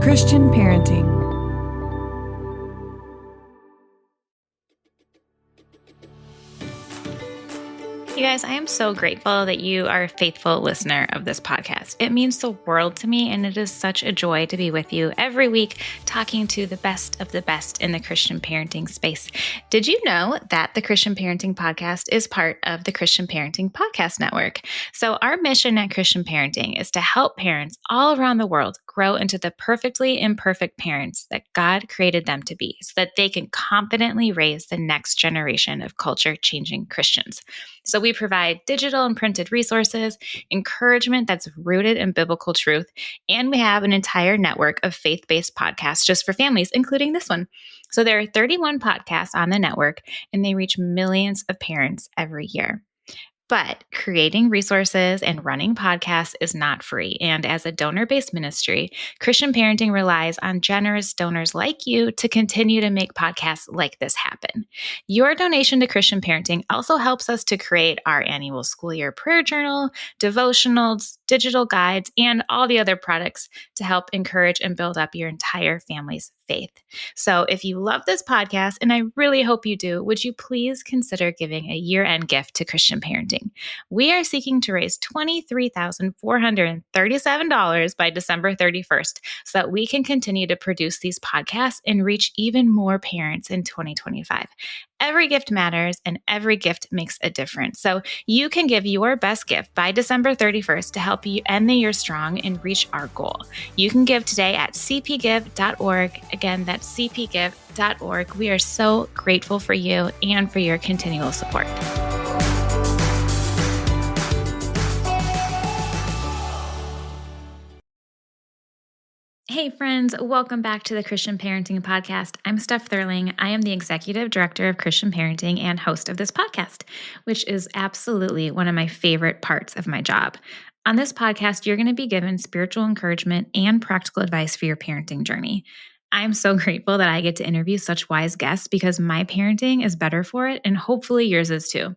Christian parenting. You guys, I am so grateful that you are a faithful listener of this podcast. It means the world to me, and it is such a joy to be with you every week talking to the best of the best in the Christian parenting space. Did you know that the Christian Parenting Podcast is part of the Christian Parenting Podcast Network? So our mission at Christian Parenting is to help parents all around the world grow into the perfectly imperfect parents that God created them to be so that they can confidently raise the next generation of culture-changing Christians. So we provide digital and printed resources, encouragement that's rooted in biblical truth, and we have an entire network of faith-based podcasts just for families, including this one. So there are 31 podcasts on the network, and they reach millions of parents every year. But creating resources and running podcasts is not free. And as a donor-based ministry, Christian Parenting relies on generous donors like you to continue to make podcasts like this happen. Your donation to Christian Parenting also helps us to create our annual school year prayer journal, devotionals, digital guides, and all the other products to help encourage and build up your entire family's faith. So if you love this podcast, and I really hope you do, would you please consider giving a year-end gift to Christian Parenting? We are seeking to raise $23,437 by December 31st so that we can continue to produce these podcasts and reach even more parents in 2025. Every gift matters and every gift makes a difference. So you can give your best gift by December 31st to help you end the year strong and reach our goal. You can give today at cpgive.org. Again, that's cpgive.org. We are so grateful for you and for your continual support. Hey friends, welcome back to the Christian Parenting Podcast. I'm Steph Thurling. I am the Executive Director of Christian Parenting and host of this podcast, which is absolutely one of my favorite parts of my job. On this podcast, you're going to be given spiritual encouragement and practical advice for your parenting journey. I'm so grateful that I get to interview such wise guests because my parenting is better for it, and hopefully yours is too.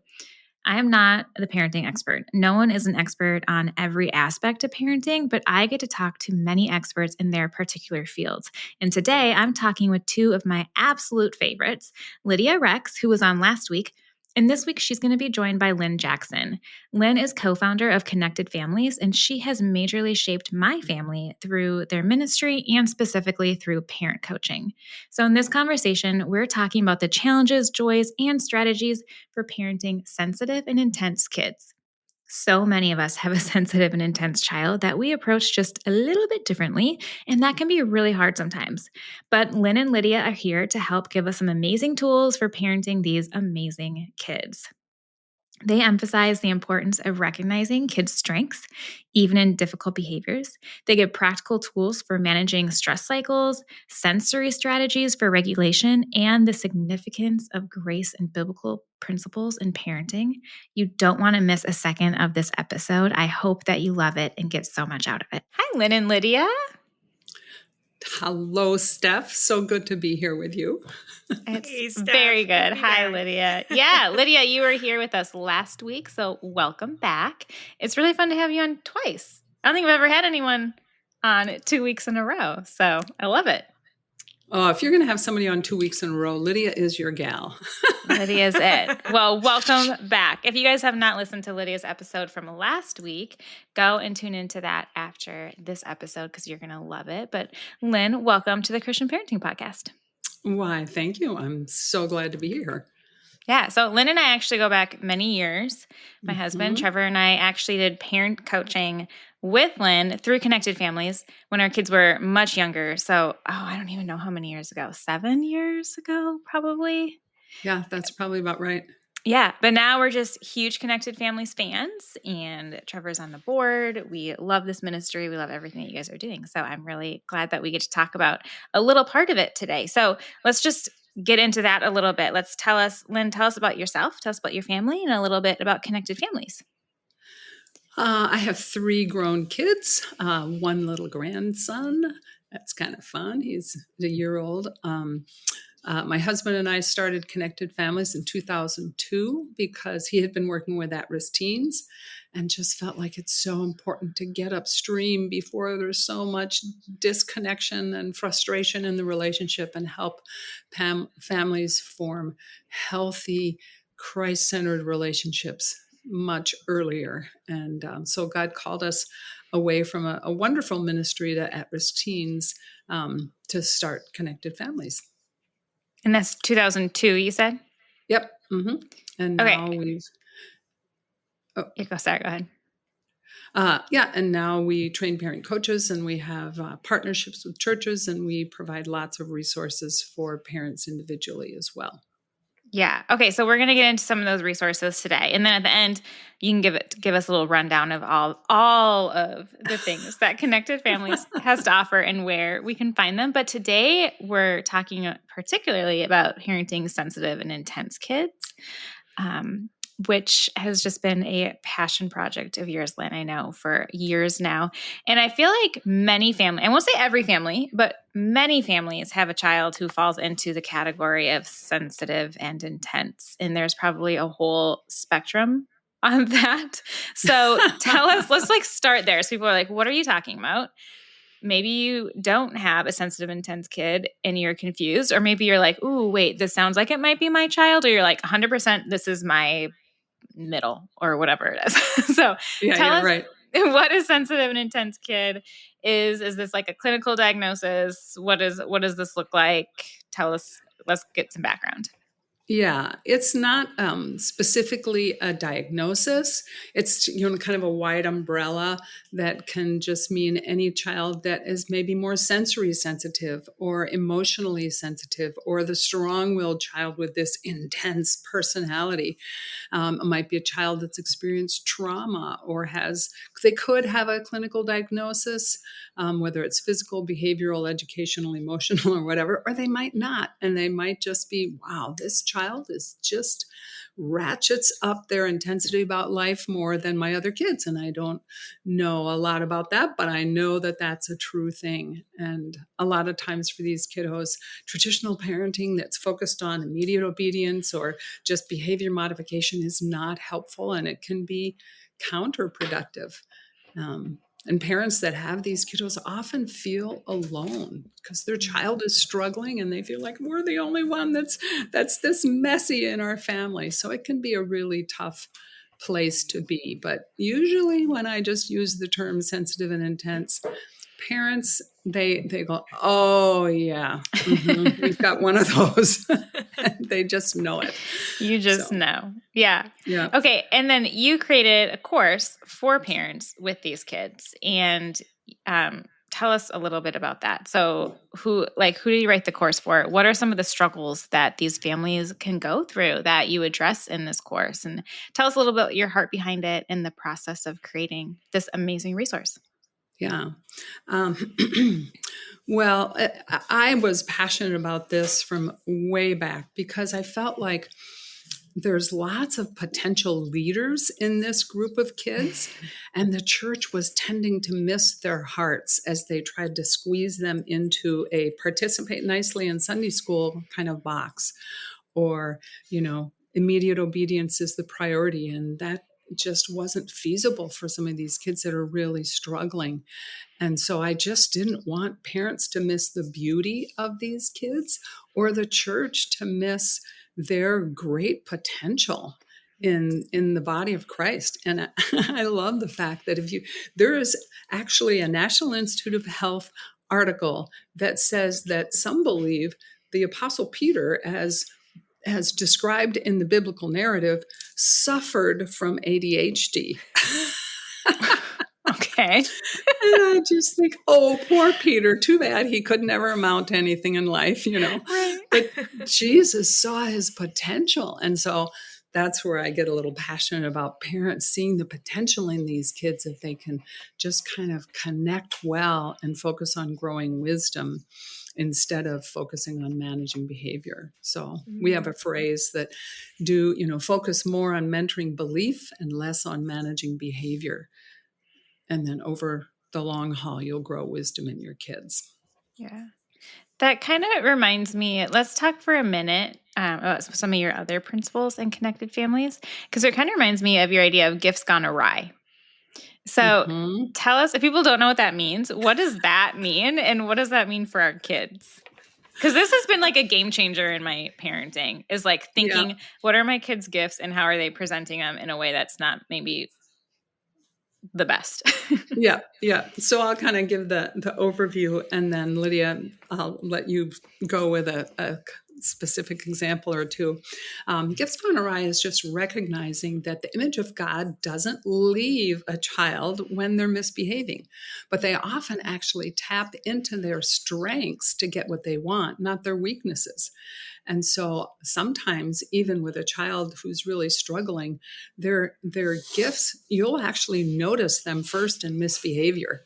I am not the parenting expert. No one is an expert on every aspect of parenting, but I get to talk to many experts in their particular fields. And today I'm talking with two of my absolute favorites, Lydia Rex, who was on last week, and this week she's going to be joined by Lynne Jackson. Lynne is co-founder of Connected Families, and she has majorly shaped my family through their ministry and specifically through parent coaching. So in this conversation, we're talking about the challenges, joys, and strategies for parenting sensitive and intense kids. So many of us have a sensitive and intense child that we approach just a little bit differently, and that can be really hard sometimes. But Lynne and Lydia are here to help give us some amazing tools for parenting these amazing kids. They emphasize the importance of recognizing kids' strengths, even in difficult behaviors. They give practical tools for managing stress cycles, sensory strategies for regulation, and the significance of grace and biblical principles in parenting. You don't want to miss a second of this episode. I hope that you love it and get so much out of it. Hi, Lynne and Lydia. Hello, Steph. So good to be here with you. It's very good. Hi, Lydia. Yeah, Lydia, you were here with us last week, so welcome back. It's really fun to have you on twice. I don't think I've ever had anyone on 2 weeks in a row, so I love it. Oh, if you're going to have somebody on 2 weeks in a row, Lydia is your gal. Lydia's it. Well, welcome back. If you guys have not listened to Lydia's episode from last week, go and tune into that after this episode because you're going to love it. But Lynne, welcome to the Christian Parenting Podcast. Why, thank you. I'm so glad to be here. Yeah, so Lynne and I actually go back many years. My husband, Trevor, and I actually did parent coaching with Lynne through Connected Families when our kids were much younger. So, I don't even know how many years ago. 7 years ago, probably. Yeah, that's probably about right. Yeah, but now we're just huge Connected Families fans, and Trevor's on the board. We love this ministry. We love everything that you guys are doing. So I'm really glad that we get to talk about a little part of it today. So let's just get into that a little bit. Lynne, tell us about yourself, tell us about your family, and a little bit about Connected Families. I have 3 grown kids, 1 little grandson. That's kind of fun. He's a year old. My husband and I started Connected Families in 2002 because he had been working with at-risk teens and just felt like it's so important to get upstream before there's so much disconnection and frustration in the relationship and help families form healthy, Christ-centered relationships much earlier. And so God called us away from a wonderful ministry to at-risk teens to start Connected Families. And that's 2002, you said? Yep. Mm-hmm. And Okay. now we've, Sorry, go ahead. and now we train parent coaches, and we have partnerships with churches, and we provide lots of resources for parents individually as well. Yeah. Okay. So we're going to get into some of those resources today. And then at the end, you can give us a little rundown of all of the things that Connected Families has to offer and where we can find them. But today we're talking particularly about parenting sensitive and intense kids, which has just been a passion project of yours, Lynn, I know, for years now. And I feel like many families, I won't say every family, but many families have a child who falls into the category of sensitive and intense. And there's probably a whole spectrum on that. So tell us, let's start there. So people are like, what are you talking about? Maybe you don't have a sensitive, intense kid and you're confused, or maybe you're like, ooh, wait, this sounds like it might be my child, or you're like 100%, this is my middle or whatever it is. So tell us right. what a sensitive and intense kid is. Is this like a clinical diagnosis? What does this look like? Tell us, let's get some background. Yeah, it's not specifically a diagnosis. It's kind of a wide umbrella that can just mean any child that is maybe more sensory sensitive or emotionally sensitive, or the strong-willed child with this intense personality. It might be a child that's experienced trauma or they could have a clinical diagnosis, whether it's physical, behavioral, educational, emotional, or whatever, or they might not. And they might just be, wow, this child is just ratchets up their intensity about life more than my other kids. And I don't know a lot about that, but I know that that's a true thing. And a lot of times for these kiddos, traditional parenting that's focused on immediate obedience or just behavior modification is not helpful, and it can be counterproductive. And parents that have these kiddos often feel alone because their child is struggling and they feel like we're the only one that's this messy in our family. So it can be a really tough place to be. But usually when I just use the term sensitive and intense, parents, they go, oh yeah, we've got one of those. They just know it. You just know. Yeah. Yeah. Okay. And then you created a course for parents with these kids, and tell us a little bit about that. So who do you write the course for? What are some of the struggles that these families can go through that you address in this course? And tell us a little bit your heart behind it and the process of creating this amazing resource. Yeah. Well, I was passionate about this from way back because I felt like there's lots of potential leaders in this group of kids, and the church was tending to miss their hearts as they tried to squeeze them into a participate nicely in Sunday school kind of box, or, immediate obedience is the priority. And that just wasn't feasible for some of these kids that are really struggling. And so I just didn't want parents to miss the beauty of these kids or the church to miss their great potential in the body of Christ. And I love the fact that there is actually a National Institute of Health article that says that some believe the Apostle Peter, as described in the biblical narrative, suffered from ADHD. Okay. And I just think, oh, poor Peter, too bad he could never amount to anything in life, Right. But Jesus saw his potential. And so that's where I get a little passionate about parents seeing the potential in these kids if they can just kind of connect well and focus on growing wisdom instead of focusing on managing behavior. So we have a phrase that focus more on mentoring belief and less on managing behavior. And then over the long haul, you'll grow wisdom in your kids. Yeah. That kind of reminds me, let's talk for a minute about some of your other principles in connected families, because it kind of reminds me of your idea of gifts gone awry. So Hmm. tell us, if people don't know what that means, what does that mean? And what does that mean for our kids? Because this has been like a game changer in my parenting, is like Yeah. thinking, what are my kids' gifts and how are they presenting them in a way that's not maybe the best? Yeah, yeah. So I'll kind of give the overview, and then Lydia, I'll let you go with a specific example or two. Gifts gone awry is just recognizing that the image of God doesn't leave a child when they're misbehaving, but they often actually tap into their strengths to get what they want, not their weaknesses. And so sometimes, even with a child who's really struggling, their gifts, you'll actually notice them first in misbehavior.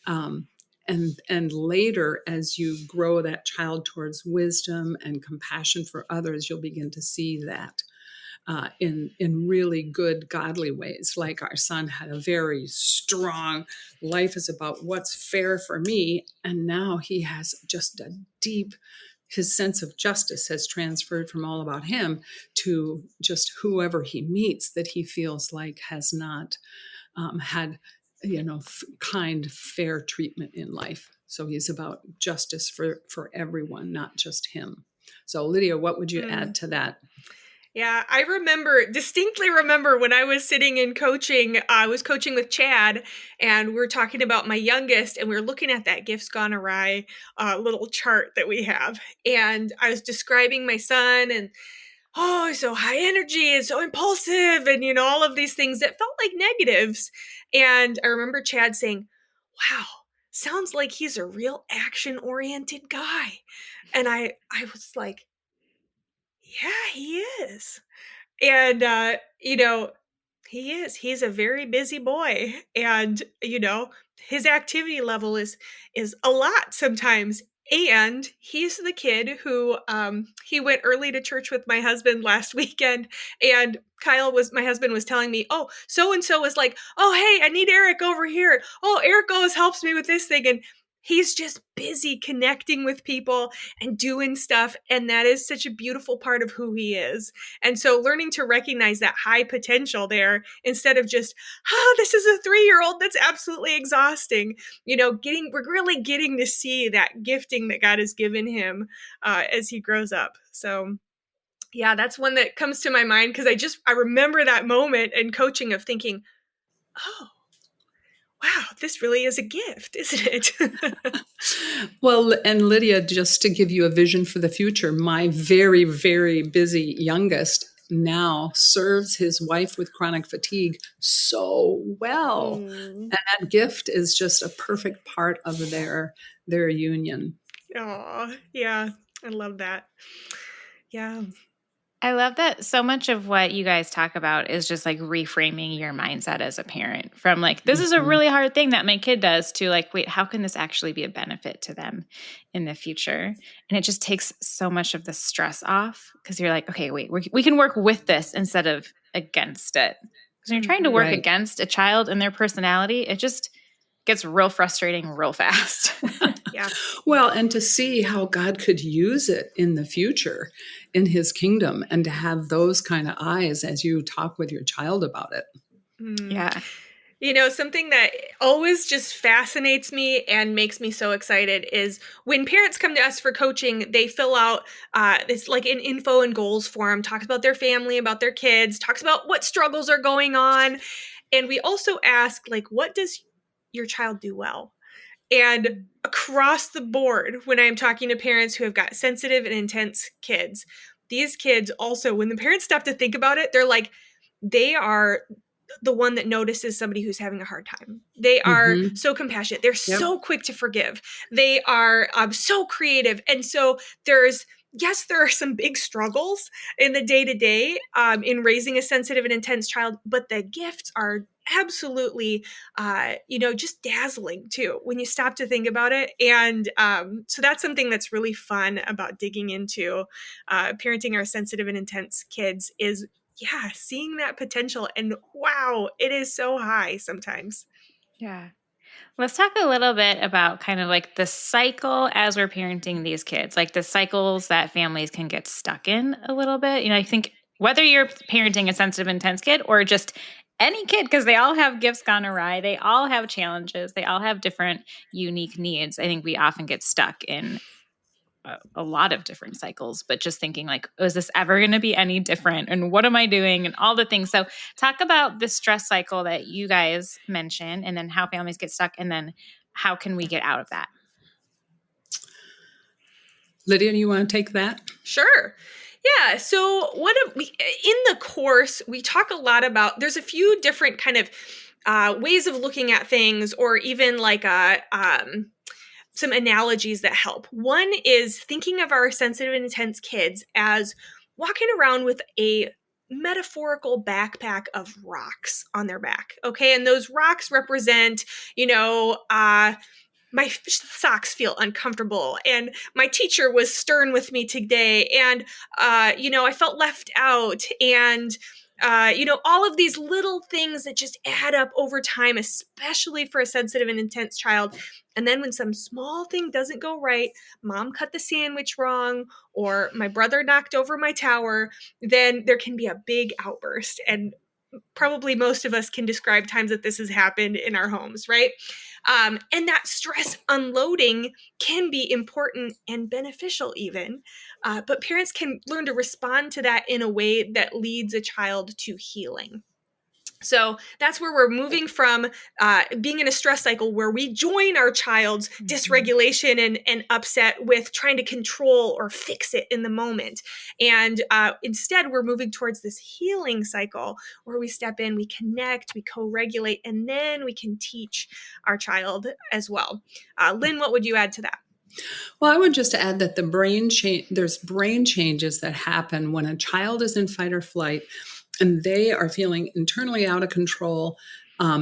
Um, and later, as you grow that child towards wisdom and compassion for others, you'll begin to see that in really good godly ways. Like our son had a very strong life is about what's fair for me, and now he has just a deep, his sense of justice has transferred from all about him to just whoever he meets that he feels like has not had, kind, fair treatment in life. So he's about justice for everyone, not just him. So Lydia, what would you add Mm. to that? Yeah, I distinctly remember when I was sitting in coaching, I was coaching with Chad, and we were talking about my youngest, and we were looking at that Gifts Gone Awry little chart that we have. And I was describing my son, and oh, he's so high energy and so impulsive, and all of these things that felt like negatives. And I remember Chad saying, wow, sounds like he's a real action oriented guy. And I was like, yeah, he is. And he is. He's a very busy boy, and his activity level is a lot sometimes. And he's the kid who he went early to church with my husband last weekend, and my husband was telling me, oh, so and so was like, oh, hey, I need Eric over here. Oh, Eric always helps me with this thing, and he's just busy connecting with people and doing stuff, and that is such a beautiful part of who he is. And so learning to recognize that high potential there instead of just, oh, this is a 3-year-old that's absolutely exhausting. We're really getting to see that gifting that God has given him as he grows up. So yeah, that's one that comes to my mind because I remember that moment in coaching of thinking, oh, wow, this really is a gift, isn't it? Well, and Lydia, just to give you a vision for the future, my very, very busy youngest now serves his wife with chronic fatigue so well. Mm. And that gift is just a perfect part of their union. Oh, yeah, I love that. Yeah. I love that so much of what you guys talk about is just like reframing your mindset as a parent from like, this is a Mhm. really hard thing that my kid does to like, wait, how can this actually be a benefit to them in the future? And it just takes so much of the stress off because you're like, okay, wait, we can work with this instead of against it. Because when you're trying to Mhm. work Right. against a child and their personality, it just gets real frustrating real fast. Yeah. Well, and to see how God could use it in the future in his kingdom and to have those kind of eyes as you talk with your child about it. Mm. Yeah. Something that always just fascinates me and makes me so excited is when parents come to us for coaching, they fill out this like an info and goals form, talks about their family, about their kids, talks about what struggles are going on. And we also ask, like, what does your child do well? And across the board, when I'm talking to parents who have got sensitive and intense kids, these kids also, when the parents stop to think about it, they're like, they are the one that notices somebody who's having a hard time. They are Hmm. so compassionate. They're Yep. so quick to forgive. They are so creative. And so yes, there are some big struggles in the day to day in raising a sensitive and intense child, but the gifts are absolutely, just dazzling too when you stop to think about it. And so that's something that's really fun about digging into parenting our sensitive and intense kids is yeah, seeing that potential and wow, it is so high sometimes. Yeah. Let's talk a little bit about kind of like the cycle as we're parenting these kids, like the cycles that families can get stuck in a little bit. I think whether you're parenting a sensitive, intense kid or just any kid, because they all have gifts gone awry, they all have challenges, they all have different unique needs. I think we often get stuck in a lot of different cycles, but just thinking like, oh, is this ever going to be any different? And what am I doing? And all the things. So talk about the stress cycle that you guys mentioned and then how families get stuck and then how can we get out of that? Lydia, do you want to take that? Sure. Yeah. So in the course, we talk a lot about, there's a few different kind of ways of looking at things, or even like some analogies that help. One is thinking of our sensitive and intense kids as walking around with a metaphorical backpack of rocks on their back. Okay. And those rocks represent, my socks feel uncomfortable, and my teacher was stern with me today, and I felt left out, and all of these little things that just add up over time, especially for a sensitive and intense child. And then when some small thing doesn't go right, mom cut the sandwich wrong, or my brother knocked over my tower, then there can be a big outburst. And probably most of us can describe times that this has happened in our homes, right? And that stress unloading can be important and beneficial even, but parents can learn to respond to that in a way that leads a child to healing. So that's where we're moving from being in a stress cycle where we join our child's dysregulation and upset with trying to control or fix it in the moment. And instead, we're moving towards this healing cycle where we step in, we connect, we co-regulate, and then we can teach our child as well. Lynn, what would you add to that? Well, I would just add that there's brain changes that happen when a child is in fight or flight and they are feeling internally out of control.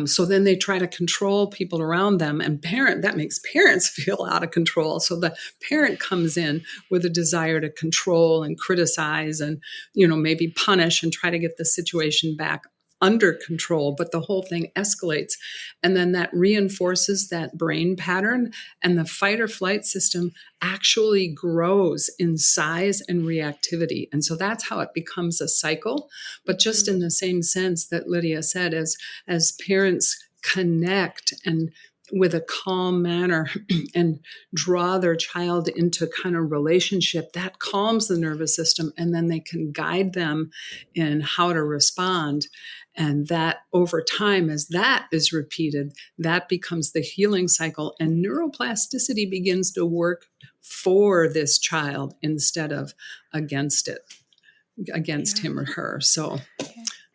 So then they try to control people around them, and that makes parents feel out of control. So the parent comes in with a desire to control and criticize and, maybe punish and try to get the situation back under control, but the whole thing escalates. And then that reinforces that brain pattern, and the fight or flight system actually grows in size and reactivity. And so that's how it becomes a cycle. But just in the same sense that Lydia said, as parents connect and with a calm manner and draw their child into kind of relationship, that calms the nervous system, and then they can guide them in how to respond. And that over time, as that is repeated, that becomes the healing cycle, and neuroplasticity begins to work for this child instead of against him or her. So,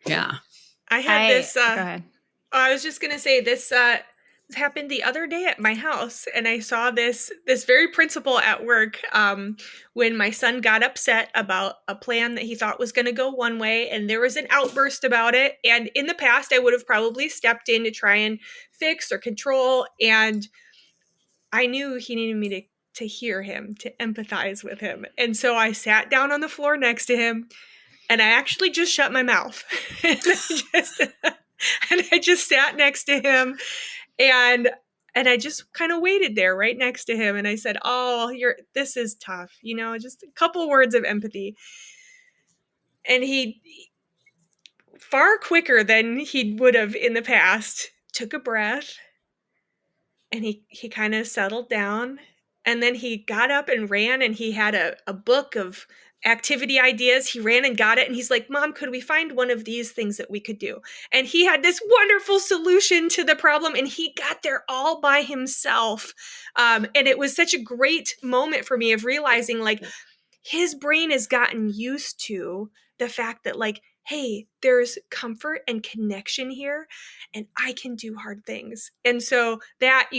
yeah. I had this. Go ahead. I was just gonna say this happened the other day at my house, and I saw this very principle at work when my son got upset about a plan that he thought was going to go one way, and there was an outburst about it. And in the past, I would have probably stepped in to try and fix or control, and I knew he needed me to hear him, to empathize with him, and so I sat down on the floor next to him, and I actually just shut my mouth, and I just sat next to him. And I just kind of waited there right next to him. And I said, "Oh, this is tough. Just a couple words of empathy." And he, far quicker than he would have in the past, took a breath, and he kind of settled down. And then he got up and ran, and he had a book of activity ideas. He ran and got it, and he's like, "Mom, could we find one of these things that we could do?" And he had this wonderful solution to the problem, and he got there all by himself. And it was such a great moment for me of realizing, like, his brain has gotten used to the fact that, like, hey, there's comfort and connection here, and I can do hard things. And so that,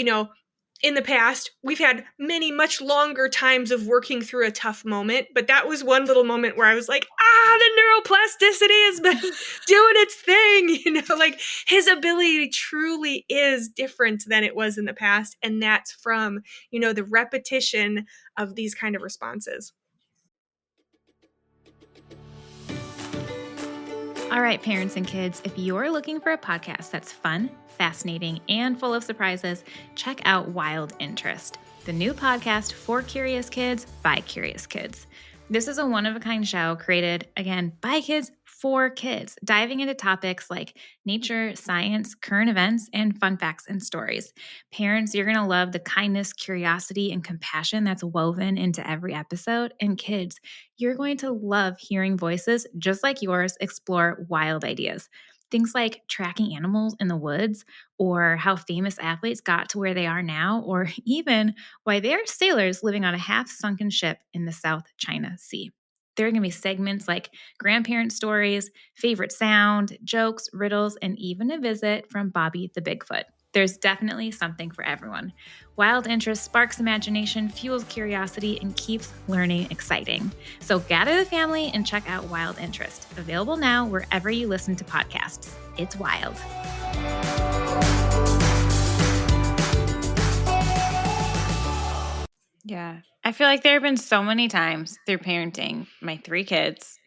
in the past, we've had many much longer times of working through a tough moment, but that was one little moment where I was like, the neuroplasticity has been doing its thing. Like, his ability truly is different than it was in the past. And that's from, the repetition of these kind of responses. All right, parents and kids, if you're looking for a podcast that's fun, fascinating, and full of surprises, check out Wild Interest, the new podcast for curious kids by curious kids. This is a one-of-a-kind show created, again, by kids for kids, diving into topics like nature, science, current events, and fun facts and stories. Parents, you're going to love the kindness, curiosity, and compassion that's woven into every episode. And kids, you're going to love hearing voices just like yours explore wild ideas. Things like tracking animals in the woods, or how famous athletes got to where they are now, or even why they are sailors living on a half sunken ship in the South China Sea. There are going to be segments like grandparent stories, favorite sound, jokes, riddles, and even a visit from Bobby the Bigfoot. There's definitely something for everyone. Wild Interest sparks imagination, fuels curiosity, and keeps learning exciting. So gather the family and check out Wild Interest. Available now wherever you listen to podcasts. It's wild. Yeah. I feel like there have been so many times through parenting my 3 kids.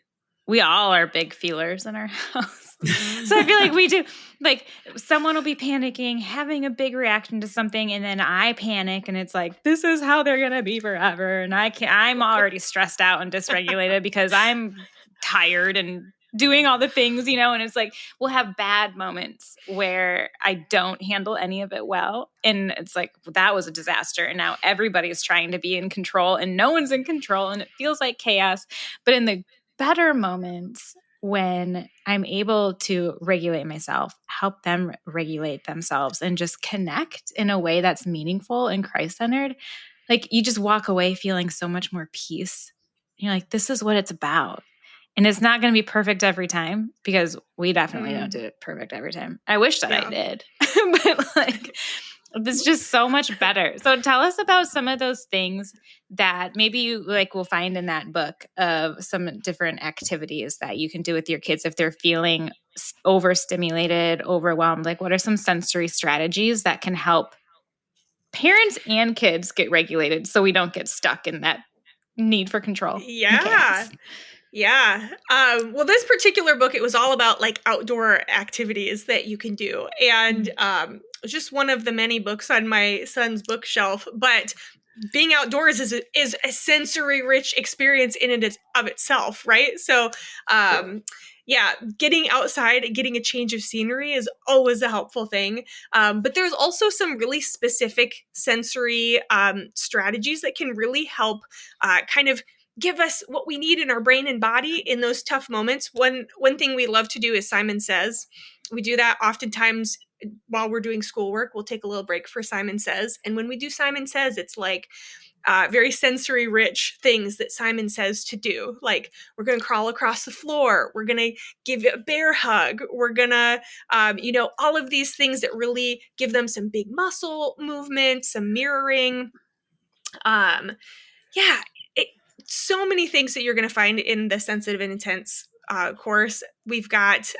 We all are big feelers in our house. So I feel like we do, like, someone will be panicking, having a big reaction to something, and then I panic, and it's like, this is how they're going to be forever. And I'm already stressed out and dysregulated because I'm tired and doing all the things, and it's like, we'll have bad moments where I don't handle any of it well. And it's like, that was a disaster. And now everybody's trying to be in control and no one's in control and it feels like chaos. But in the better moments, when I'm able to regulate myself, help them regulate themselves, and just connect in a way that's meaningful and Christ-centered, like, you just walk away feeling so much more peace. You're like, this is what it's about. And it's not going to be perfect every time, because we definitely don't do it perfect every time. I wish that I did, but like, it's just so much better. So tell us about some of those things that maybe you will find in that book, of some different activities that you can do with your kids if they're feeling overstimulated, overwhelmed. Like, what are some sensory strategies that can help parents and kids get regulated so we don't get stuck in that need for control and Yeah. chaos? Yeah. Well, this particular book, it was all about like outdoor activities that you can do. And it was just one of the many books on my son's bookshelf. But being outdoors is a sensory rich experience in and of itself, right? So, yeah, getting outside, getting a change of scenery is always a helpful thing. But there's also some really specific sensory strategies that can really help kind of give us what we need in our brain and body in those tough moments. One thing we love to do is Simon Says. We do that oftentimes while we're doing schoolwork. We'll take a little break for Simon Says. And when we do Simon Says, it's like very sensory rich things that Simon says to do. Like, we're going to crawl across the floor. We're going to give it a bear hug. We're going to, all of these things that really give them some big muscle movement, some mirroring. Yeah, so many things that you're going to find in the sensitive and intense course. We've got,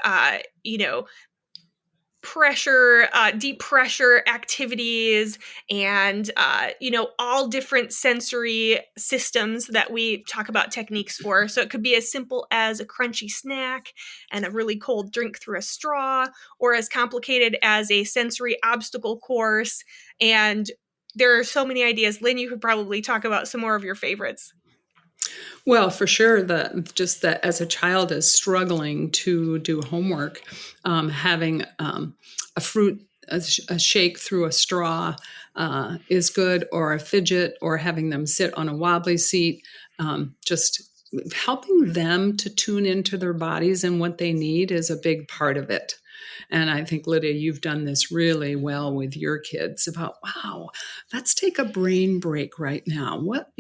pressure, deep pressure activities, and all different sensory systems that we talk about techniques for. So it could be as simple as a crunchy snack and a really cold drink through a straw, or as complicated as a sensory obstacle course. And there are so many ideas. Lynn, you could probably talk about some more of your favorites. Well, for sure, just that as a child is struggling to do homework, having a fruit, a shake through a straw is good, or a fidget, or having them sit on a wobbly seat. Just helping them to tune into their bodies and what they need is a big part of it. And I think, Lydia, you've done this really well with your kids about, wow, let's take a brain break right now. What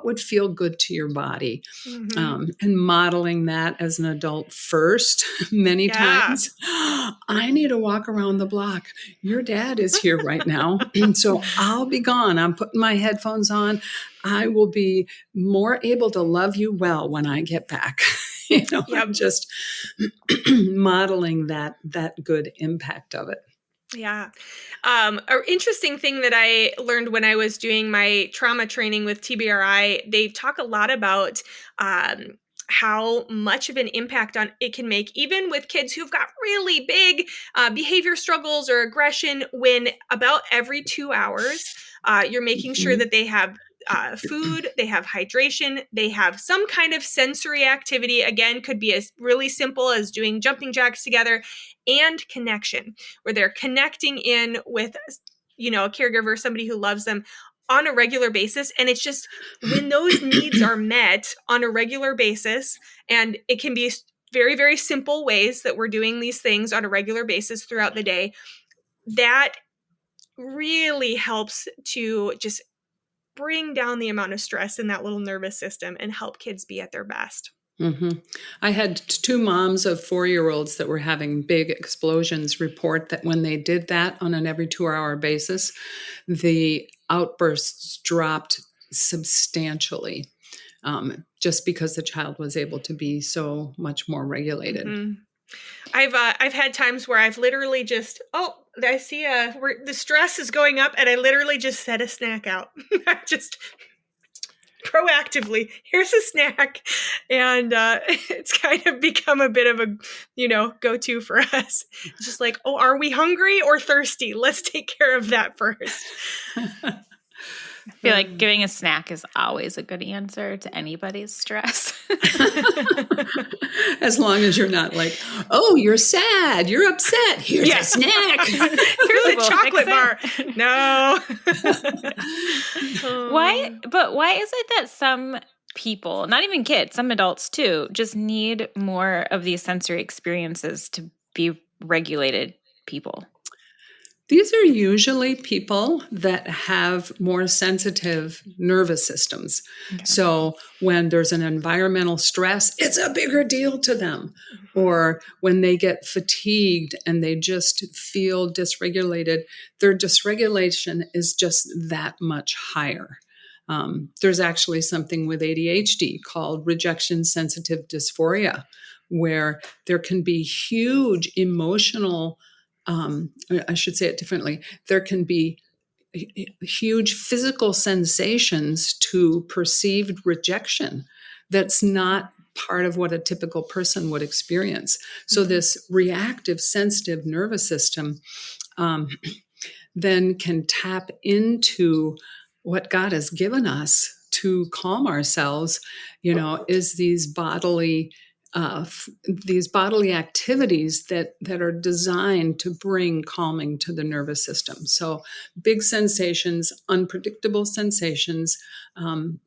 would feel good to your body? And modeling that as an adult first, many times. I need to walk around the block. Your dad is here right now. And so I'll be gone. I'm putting my headphones on. I will be more able to love you well when I get back. I'm just modeling that good impact of it. Yeah. An interesting thing that I learned when I was doing my trauma training with TBRI, they talk a lot about how much of an impact on it can make, even with kids who've got really big behavior struggles or aggression, when about every 2 hours, you're making sure that they have food, they have hydration, they have some kind of sensory activity. Again, could be as really simple as doing jumping jacks together, and connection, where they're connecting in with, a caregiver, somebody who loves them on a regular basis. And it's just when those needs are met on a regular basis, and it can be very, very simple ways that we're doing these things on a regular basis throughout the day, that really helps to just bring down the amount of stress in that little nervous system and help kids be at their best. Mm-hmm. I had two moms of 4-year-olds that were having big explosions report that when they did that on an every 2-hour basis, the outbursts dropped substantially, just because the child was able to be so much more regulated. Mm-hmm. I've had times where I've literally just, I see the stress is going up, and I literally just set a snack out. I just proactively, here's a snack, and it's kind of become a bit of a go-to for us. It's just like, are we hungry or thirsty? Let's take care of that first. I feel like giving a snack is always a good answer to anybody's stress. As long as you're not like, oh, you're sad, you're upset, here's a snack. Here's a chocolate bar. No. Why is it that some people, not even kids, some adults too, just need more of these sensory experiences to be regulated people? These are usually people that have more sensitive nervous systems. Okay. So when there's an environmental stress, it's a bigger deal to them. Or when they get fatigued and they just feel dysregulated, their dysregulation is just that much higher. There's actually something with ADHD called rejection sensitive dysphoria, where there can be huge emotional I should say it differently. There can be huge physical sensations to perceived rejection that's not part of what a typical person would experience. So this reactive, sensitive nervous system then can tap into what God has given us to calm ourselves, is these bodily activities that are designed to bring calming to the nervous system. So big sensations, unpredictable sensations,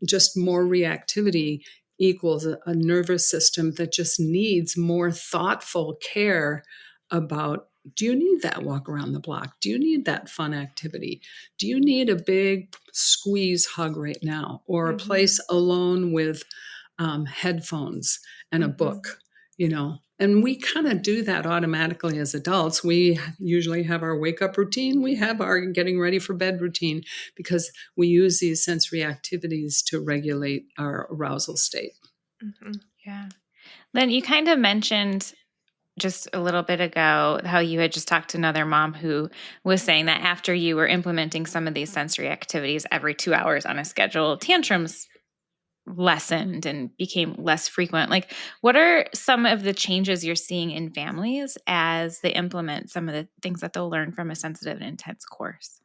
just more reactivity equals a nervous system that just needs more thoughtful care about, do you need that walk around the block? Do you need that fun activity? Do you need a big squeeze hug right now, or a place alone with headphones and a book, and we kind of do that automatically as adults. We usually have our wake up routine. We have our getting ready for bed routine, because we use these sensory activities to regulate our arousal state. Mm-hmm. Yeah. Lynn, you kind of mentioned just a little bit ago how you had just talked to another mom who was saying that after you were implementing some of these sensory activities every 2 hours on a schedule, tantrums lessened and became less frequent. Like, what are some of the changes you're seeing in families as they implement some of the things that they'll learn from a sensitive and intense course?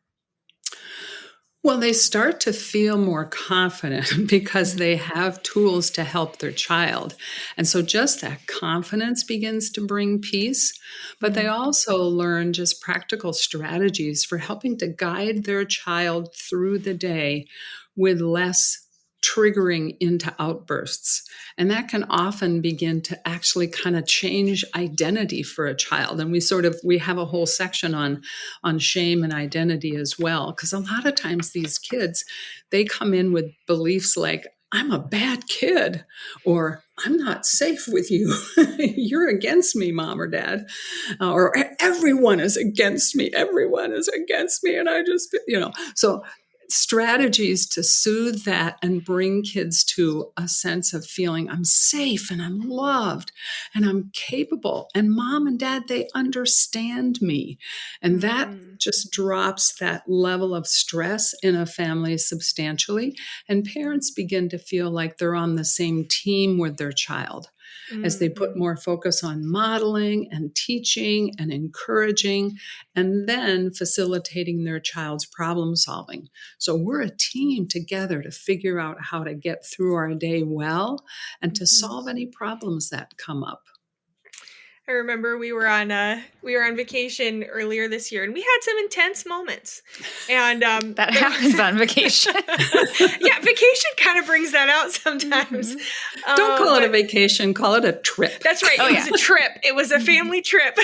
Well, they start to feel more confident because they have tools to help their child. And so just that confidence begins to bring peace. But they also learn just practical strategies for helping to guide their child through the day with less triggering into outbursts. And that can often begin to actually kind of change identity for a child. And we have a whole section on shame and identity as well. Because a lot of times these kids, they come in with beliefs like, I'm a bad kid, or I'm not safe with you. You're against me, mom or dad, or everyone is against me. Everyone is against me. And I just, so strategies to soothe that and bring kids to a sense of feeling I'm safe and I'm loved and I'm capable. And mom and dad, they understand me. And that Mhm. just drops that level of stress in a family substantially. And parents begin to feel like they're on the same team with their child as they put Mhm. more focus on modeling and teaching and encouraging, and then facilitating their child's problem solving. So we're a team together to figure out how to get through our day well and to Mhm. solve any problems that come up. I remember we were on vacation earlier this year, and we had some intense moments. And That there happens was on vacation. yeah, vacation kind of brings that out sometimes. Mhm. Don't call it a But vacation, call it a trip. that's right. Oh, It was yeah. a trip. It was a family trip.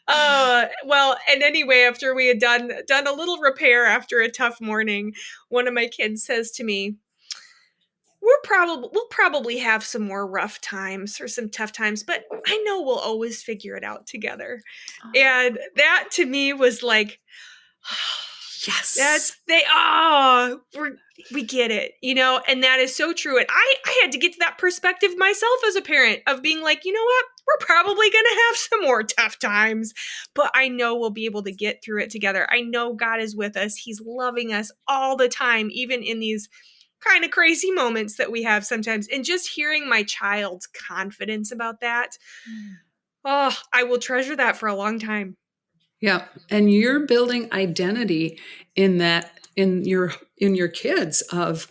Well, and anyway, after we had done a little repair after a tough morning, one of my kids says to me, we'll probably have some more rough times or some tough times, but I know we'll always figure it out together." And that to me was like, Yes. that's they oh we get it, and that is so true. And I had to get to that perspective myself as a parent of being like, you know what, we're probably gonna have some more tough times, but I know we'll be able to get through it together. I know God is with us. He's loving us all the time, even in these kind of crazy moments that we have sometimes. And just hearing my child's confidence about that, Mm. oh, I will treasure that for a long time. Yeah. And you're building identity in that in your kids of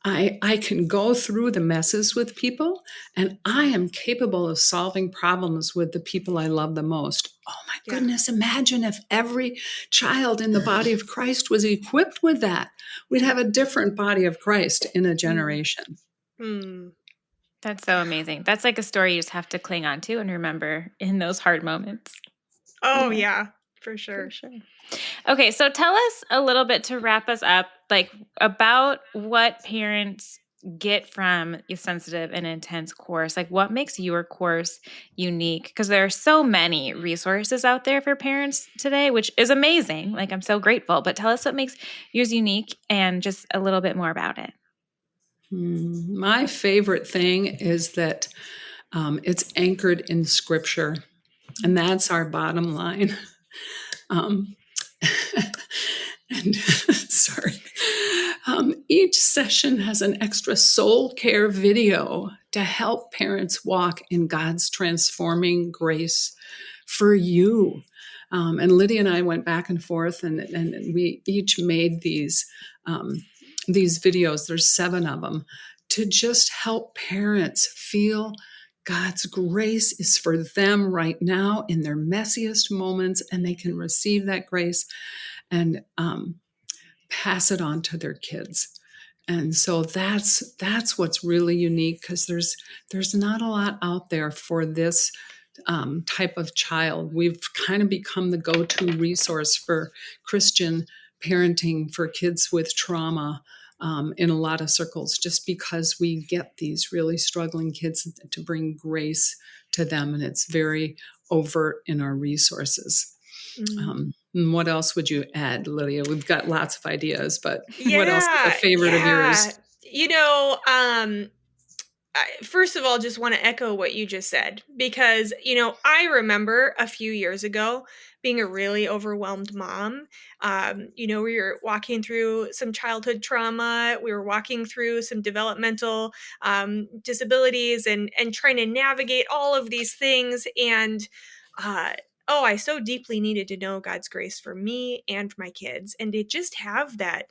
I can go through the messes with people and I am capable of solving problems with the people I love the most. Oh my Yeah. goodness, imagine if every child in the body of Christ was equipped with that. We'd have a different body of Christ in a Mm. generation. Mm. That's so Yeah. amazing. That's like a story you just have to cling on to and remember in those hard moments. Oh, Yeah, yeah, for for sure. sure. Okay, so tell us a little bit to wrap us up, like about what parents get from a sensitive and intense course. Like what makes your course unique? Because there are so many resources out there for parents today, which is amazing. Like I'm so grateful. But tell us what makes yours unique and just a little bit more about it. My favorite thing is that it's anchored in scripture, and that's our bottom line. Um, and sorry. Each session has an extra soul care video to help parents walk in God's transforming grace for you. And Lydia and I went back and forth, and we each made these videos. There's 7 of them to just help parents feel God's grace is for them right now in their messiest moments, and they can receive that grace and pass it on to their kids. And so that's what's really unique because there's not a lot out there for this type of child. We've kind of become the go-to resource for Christian parenting for kids with trauma in a lot of circles, just because we get these really struggling kids to bring grace to them, and it's very overt in our resources. Mm. And what else would you add, Lydia? We've got lots of ideas, but what else is a Yeah, favorite of yeah. yours? First of all, just want to echo what you just said because, I remember a few years ago being a really overwhelmed mom. We were walking through some childhood trauma. We were walking through some developmental disabilities and trying to navigate all of these things. And, uh, oh, I so deeply needed to know God's grace for me and for my kids and to just have that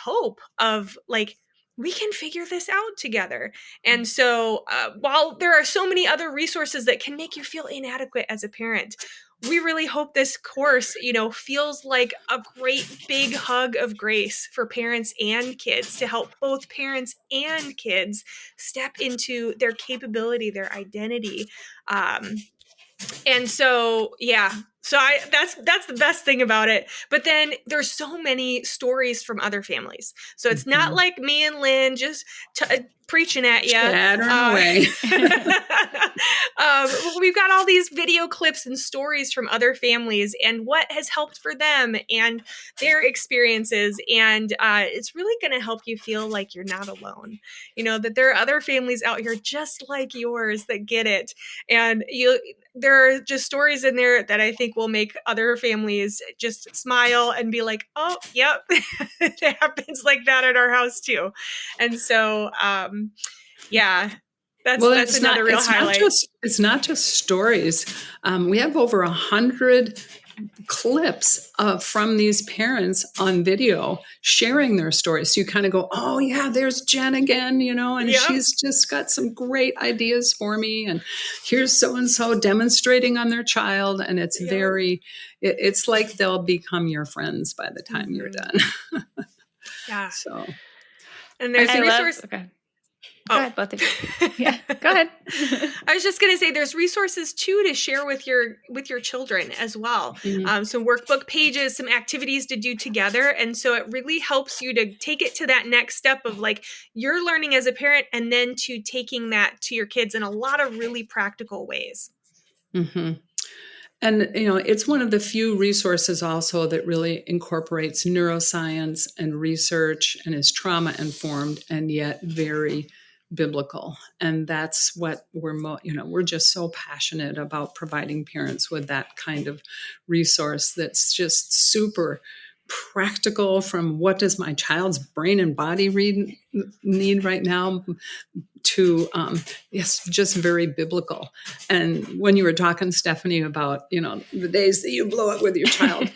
hope of like, we can figure this out together. And so, while there are so many other resources that can make you feel inadequate as a parent, we really hope this course, feels like a great big hug of grace for parents and kids to help both parents and kids step into their capability, their identity. And so, yeah, So that's the best thing about it. But then there's so many stories from other families. So it's not Mhm. like me and Lynn just preaching at you. Chattering away. We've got all these video clips and stories from other families and what has helped for them and their experiences. And it's really going to help you feel like you're not alone. You know, that there are other families out here just like yours that get it. And there are just stories in there that I think will make other families just smile and be like, oh, yep, it happens like that at our house too. And so, yeah, Well, that's another real highlight. it's not just stories. We have over 100 clips from these parents on video sharing their stories. So you kind of go, oh yeah, there's Jen again, and Yep. she's just got some great ideas for me. And here's so-and-so demonstrating on their child. And it's Yep. it's like they'll become your friends by the time you're Mhm. done. Yeah. So And I there's think resource. Okay. Go Oh, ahead, both of you. Yeah, go ahead. I was just going to say there's resources too to share with your children as well. Some workbook pages, some activities to do together, and so it really helps you to take it to that next step of like you're learning as a parent, and then to taking that to your kids in a lot of really practical ways. Mhm. And, it's one of the few resources also that really incorporates neuroscience and research and is trauma informed and yet very biblical. And that's what we're just so passionate about providing parents with that kind of resource that's just super practical from what does my child's brain and body need right now to yes, just very biblical. And when you were talking, Stephanie, about the days that you blow it with your child,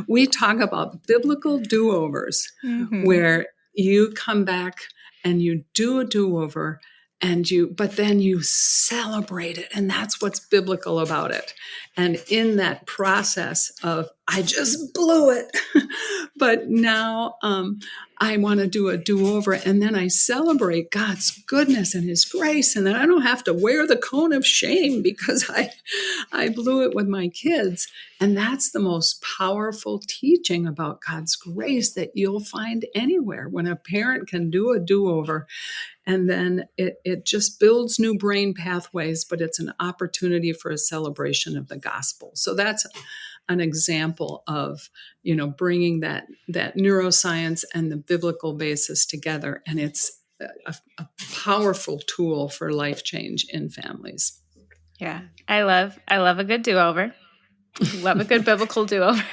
we talk about biblical do-overs, Mm-hmm. where you come back and you do a do-over but then you celebrate it, and that's what's biblical about it. And in that process of I just blew it, but now I want to do a do-over, and then I celebrate God's goodness and his grace, and then I don't have to wear the cone of shame because I blew it with my kids. And that's the most powerful teaching about God's grace that you'll find anywhere, when a parent can do a do-over. And then it just builds new brain pathways, but it's an opportunity for a celebration of the gospel. So that's an example of bringing that neuroscience and the biblical basis together, and it's a powerful tool for life change in families. Yeah, I love a good do-over. Love a good biblical do-over.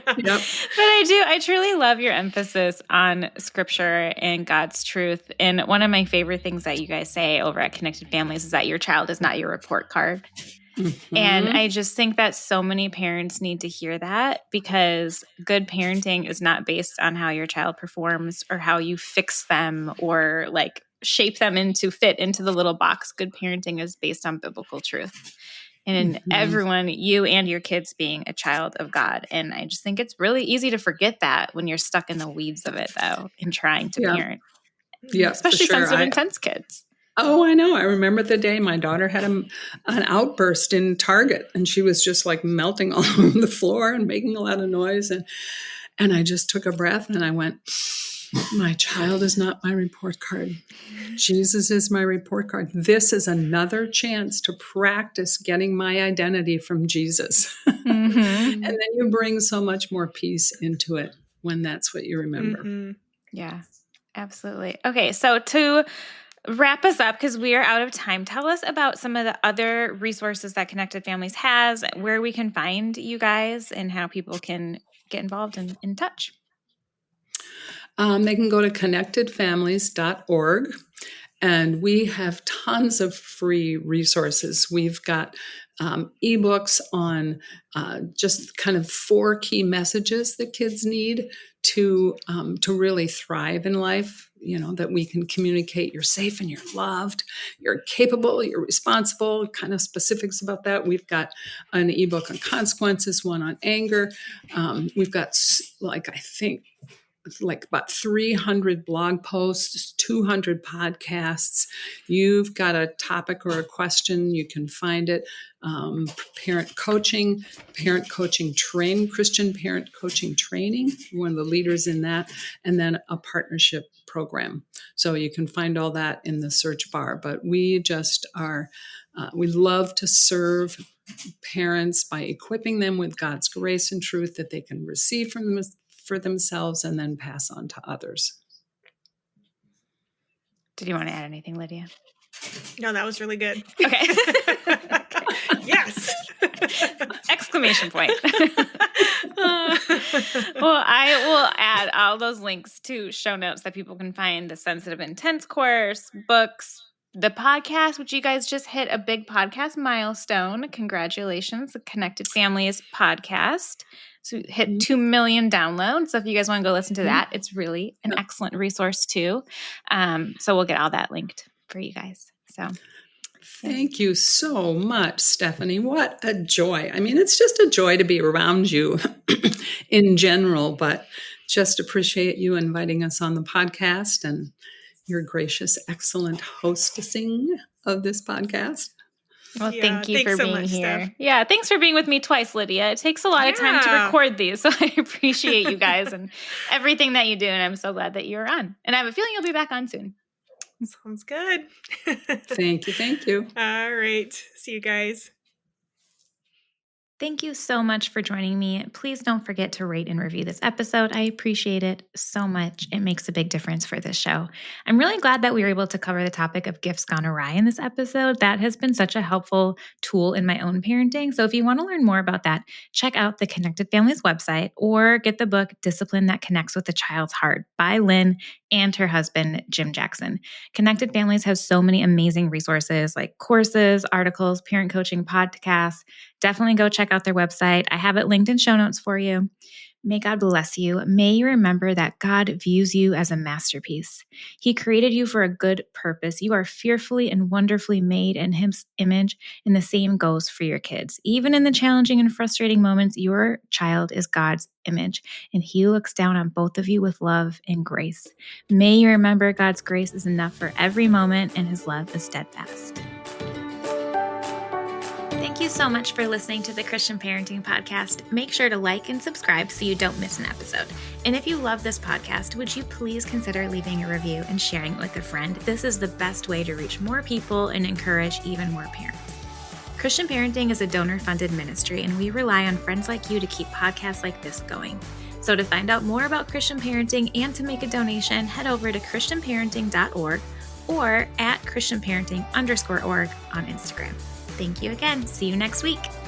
Yep. But I truly love your emphasis on scripture and God's truth. And one of my favorite things that you guys say over at Connected Families is that your child is not your report card. Mm-hmm. And I just think that so many parents need to hear that, because good parenting is not based on how your child performs or how you fix them or like shape them into fit into the little box. Good parenting is based on biblical truth. And Mm-hmm. everyone, you and your kids being a child of God. And I just think it's really easy to forget that when you're stuck in the weeds of it, though, in trying to Yeah. parent, Yeah, for especially sure. sensitive, intense kids. Oh, I know. I remember the day my daughter had an outburst in Target, and she was just like melting all over the floor and making a lot of noise. And I just took a breath and I went, my child is not my report card. Jesus is my report card. This is another chance to practice getting my identity from Jesus. Mm-hmm. And then you bring so much more peace into it when that's what you remember. Mm-hmm. Yeah, absolutely. Okay, so to wrap us up, because we are out of time, tell us about some of the other resources that Connected Families has, where we can find you guys, and how people can get involved and in touch. They can go to connectedfamilies.org, and we have tons of free resources. We've got ebooks on just kind of 4 key messages that kids need to really thrive in life. That we can communicate you're safe and you're loved, you're capable, you're responsible, kind of specifics about that. We've got an ebook on consequences, one on anger. We've got, like, I think like about 300 blog posts, 200 podcasts. You've got a topic or a question, you can find it. Parent coaching Christian parent coaching training, one of the leaders in that, and then a partnership program. So you can find all that in the search bar. But we just are, we love to serve parents by equipping them with God's grace and truth that they can receive from them for themselves and then pass on to others. Did you want to add anything, Lydia? No, that was really good. Okay. Yes. Exclamation point. Well, I will add all those links to show notes that people can find the Sensitive Intense course, books, the podcast, which you guys just hit a big podcast milestone. Congratulations, the Connected Families podcast. So we hit 2 million downloads. So if you guys want to go listen to that, it's really an excellent resource too. So we'll get all that linked for you guys. So thank you so much, Stephanie. What a joy. I mean, it's just a joy to be around you in general, but just appreciate you inviting us on the podcast and your gracious, excellent hostessing of this podcast. Well, thank you for so being much, here. Steph. Yeah, thanks for being with me twice, Lydia. It takes a lot of time to record these, so I appreciate you guys and everything that you do, and I'm so glad that you're on. And I have a feeling you'll be back on soon. Sounds good. Thank you. All right. See you guys. Thank you so much for joining me. Please don't forget to rate and review this episode. I appreciate it so much. It makes a big difference for this show. I'm really glad that we were able to cover the topic of gifts gone awry in this episode. That has been such a helpful tool in my own parenting. So if you want to learn more about that, check out the Connected Families website or get the book Discipline That Connects with a Child's Heart by Lynne and her husband, Jim Jackson. Connected Families has so many amazing resources like courses, articles, parent coaching, podcasts. Definitely go check out their website. I have it linked in show notes for you. May God bless you. May you remember that God views you as a masterpiece. He created you for a good purpose. You are fearfully and wonderfully made in His image, and the same goes for your kids. Even in the challenging and frustrating moments, your child is God's image, and He looks down on both of you with love and grace. May you remember God's grace is enough for every moment, and His love is steadfast. Thank you so much for listening to the Christian Parenting Podcast. Make sure to like and subscribe so you don't miss an episode. And if you love this podcast, would you please consider leaving a review and sharing it with a friend? This is the best way to reach more people and encourage even more parents. Christian Parenting is a donor-funded ministry, and we rely on friends like you to keep podcasts like this going. So to find out more about Christian parenting and to make a donation, head over to christianparenting.org or at christianparenting_org on Instagram. Thank you again. See you next week.